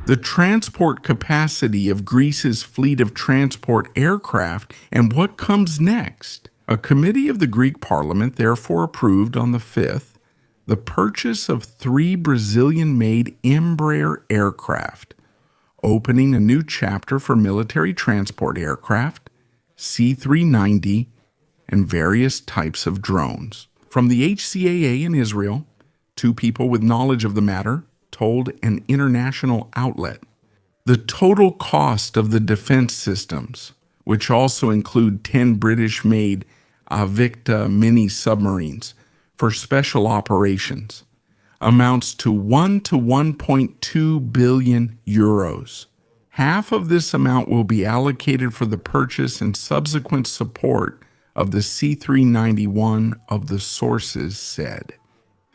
the transport capacity of Greece's fleet of transport aircraft, and what comes next. A committee of the Greek parliament therefore approved on the 5th the purchase of 3 Brazilian-made Embraer aircraft, opening a new chapter for military transport aircraft, C-390, and various types of drones. From the HCAA in Israel, 2 people with knowledge of the matter told an international outlet. The total cost of the defense systems, which also include 10 British-made Invicta mini-submarines for special operations, amounts to 1 to 1.2 billion euros. Half of this amount will be allocated for the purchase and subsequent support of the C-391 of the sources said.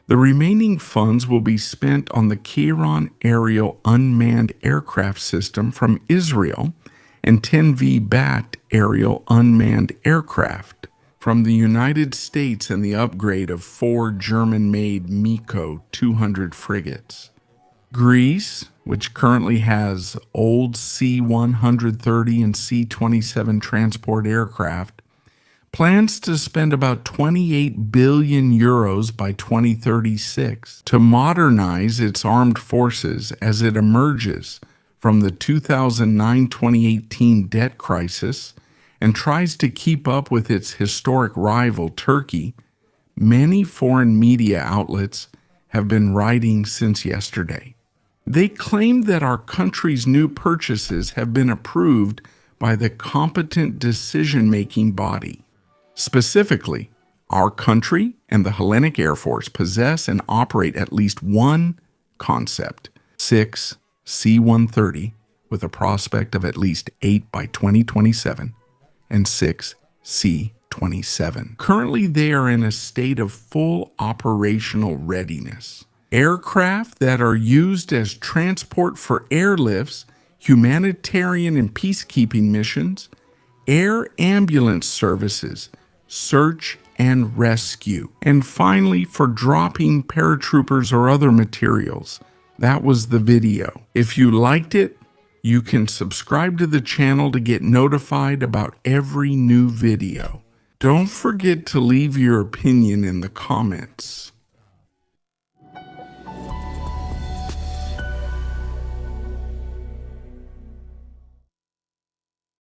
The remaining funds will be spent on the Chiron aerial unmanned aircraft system from Israel and 10V-backed aerial unmanned aircraft from the United States and the upgrade of 4 German-made MEKO 200 frigates. Greece, which currently has old C-130 and C-27 transport aircraft, plans to spend about 28 billion euros by 2036 to modernize its armed forces as it emerges from the 2009-2018 debt crisis and tries to keep up with its historic rival, Turkey. Many foreign media outlets have been writing since yesterday. They claim that our country's new purchases have been approved by the competent decision-making body. Specifically, our country and the Hellenic Air Force possess and operate at least one concept, 6 C-130, with a prospect of at least 8 by 2027, and 6 C-27. Currently, they are in a state of full operational readiness. Aircraft that are used as transport for airlifts, humanitarian and peacekeeping missions, air ambulance services, search and rescue, and finally for dropping paratroopers or other materials. That was the video. If you liked it, you can subscribe to the channel to get notified about every new video. Don't forget to leave your opinion in the comments.